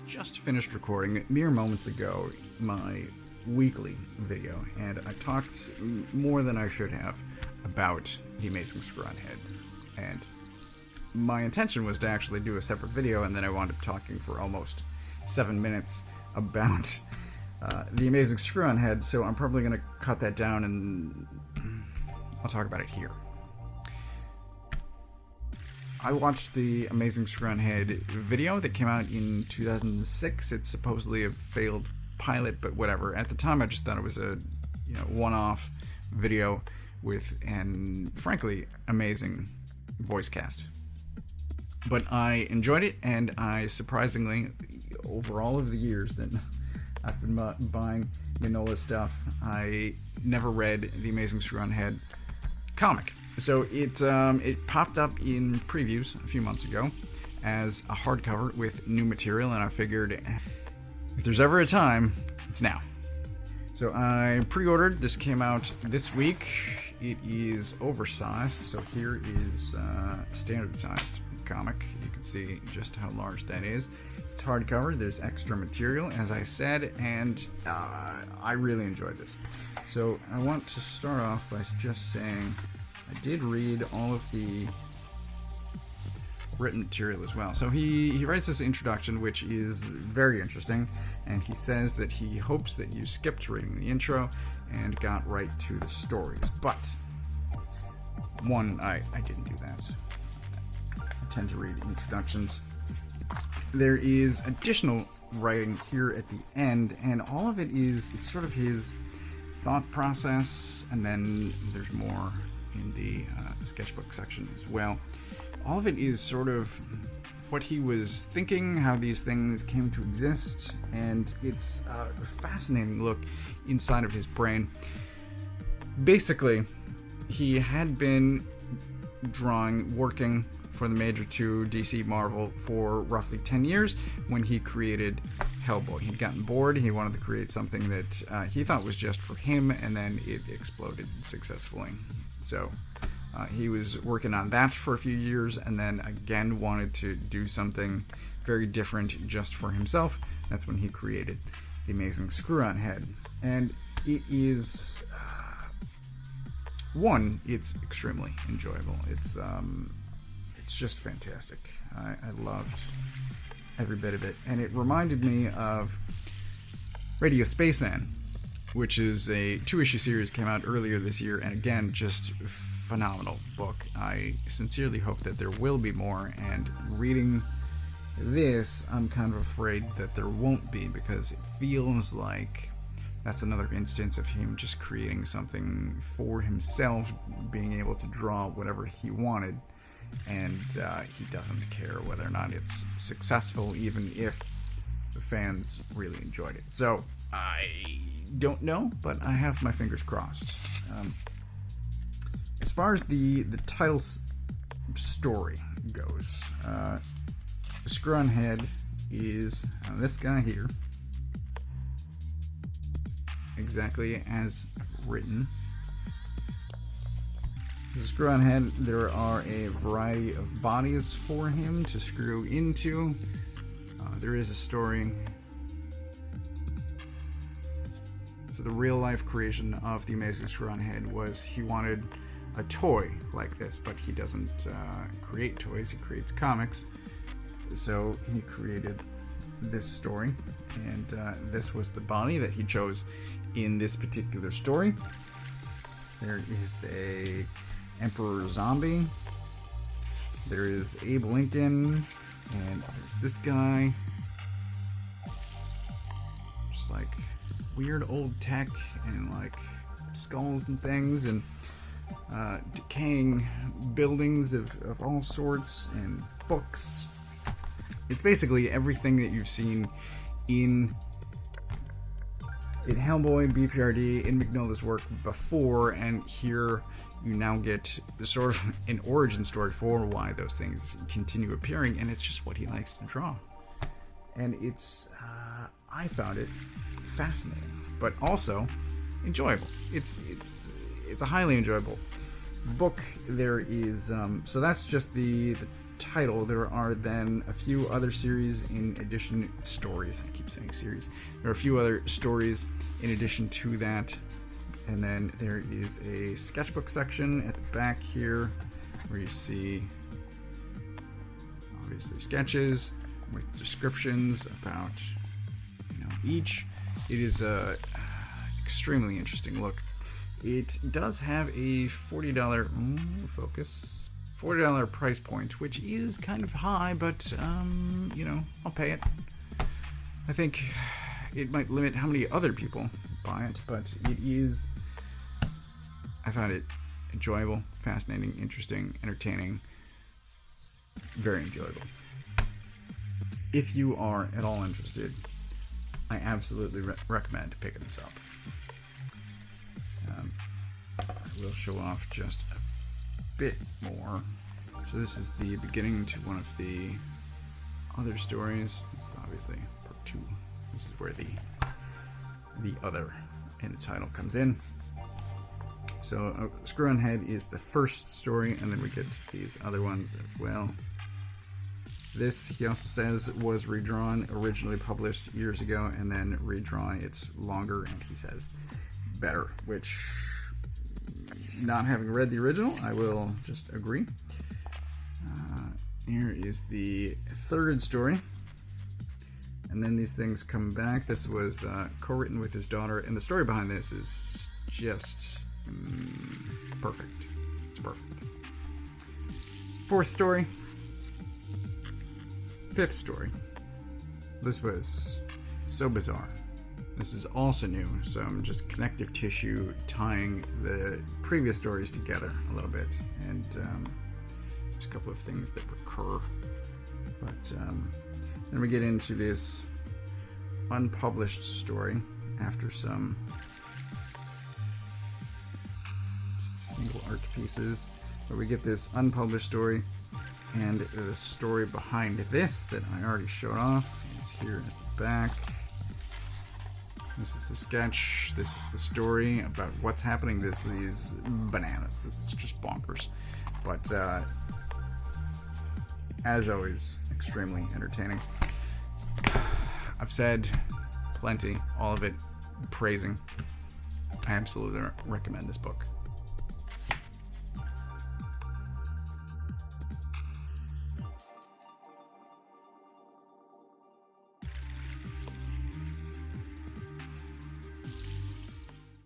just finished recording mere moments ago my weekly video, and I talked more than I should have about the Amazing Screw-On Head. And my intention was to actually do a separate video, and then I wound up talking for almost 7 minutes about the Amazing Screw-On Head, so I'm probably going to cut that down and I'll talk about it here. I watched the Amazing Screw-On Head video that came out in 2006. It's supposedly a failed pilot, but whatever. At the time, I just thought it was a one-off video with an frankly amazing voice cast. But I enjoyed it, and I surprisingly, over all of the years that I've been buying Mignola stuff, I never read the Amazing Screw-On Head comic. So it popped up in previews a few months ago as a hardcover with new material, and I figured if there's ever a time, it's now. So I pre-ordered. This came out this week. It is oversized, so here is standard sized comic. You can see just how large that is. It's hardcover. There's extra material, as I said, and I really enjoyed this. So I want to start off by just saying I did read all of the written material as well. So he writes this introduction, which is very interesting, and he says that he hopes that you skipped reading the intro and got right to the stories. But one, I didn't do that. I tend to read introductions. There is additional writing here at the end, and all of it is sort of his thought process, and then there's more in the sketchbook section as well. All of it is sort of what he was thinking, how these things came to exist, and it's a fascinating look inside of his brain. Basically, he had been working for the major two, DC Marvel, for roughly 10 years when he created Hellboy. He'd gotten bored, he wanted to create something that he thought was just for him, and then it exploded successfully. So he was working on that for a few years, and then again wanted to do something very different just for himself. That's when he created the Amazing Screw-On Head. And it is it's extremely enjoyable. It's just fantastic. I loved every bit of it, and it reminded me of Radio Spaceman, which is a 2-issue series, came out earlier this year, and again, just phenomenal book. I sincerely hope that there will be more, and reading this, I'm kind of afraid that there won't be, because it feels like that's another instance of him just creating something for himself, being able to draw whatever he wanted, and he doesn't care whether or not it's successful, even if the fans really enjoyed it. So I don't know, but I have my fingers crossed. As far as the title story goes, Screw-On Head is this guy here, exactly as written. The Screw-On Head, there are a variety of bodies for him to screw into. There is a story. So the real-life creation of the Amazing Screw-On Head was he wanted a toy like this, but he doesn't create toys, he creates comics. So he created this story, and this was the body that he chose in this particular story. There is a Emperor Zombie. There is Abe Lincoln, and there's this guy. Just like weird old tech and like skulls and things, and decaying buildings of all sorts, and books. It's basically everything that you've seen in Hellboy, BPRD, in Mignola's work before, and here you now get sort of an origin story for why those things continue appearing, and it's just what he likes to draw. And it's, I found it fascinating, but also enjoyable. It's a highly enjoyable book. There is, so that's just the title, there are then a few other series in addition, stories, I keep saying series, there are a few other stories in addition to that, and then there is a sketchbook section at the back here, where you see, obviously, sketches with descriptions about, each. It is a extremely interesting look. It does have a $40 $40 price point, which is kind of high, but I'll pay it. I think it might limit how many other people buy it, but it is. I found it enjoyable, fascinating, interesting, entertaining, very enjoyable. If you are at all interested, I absolutely recommend picking this up. I will show off just a bit more. So this is the beginning to one of the other stories. This is obviously part 2. This is where the other in the title comes in. So Screw on Head is the first story, and then we get these other ones as well. This, he also says, was redrawn, originally published years ago, and then redrawn. It's longer, and he says better, which, not having read the original, I will just agree. Here is the third story, and then these things come back. This was co-written with his daughter, and the story behind this is just perfect. It's perfect. Fourth story. Fifth story. This was so bizarre. This is also new, so I'm just connective tissue tying the previous stories together a little bit, and there's a couple of things that recur. But then we get into this unpublished story after some single art pieces, where we get this unpublished story, and the story behind this that I already showed off is here at the back. This is the sketch. This is the story about what's happening. This is bananas. This is just bonkers. But as always, extremely entertaining. I've said plenty, all of it praising. I absolutely recommend this book.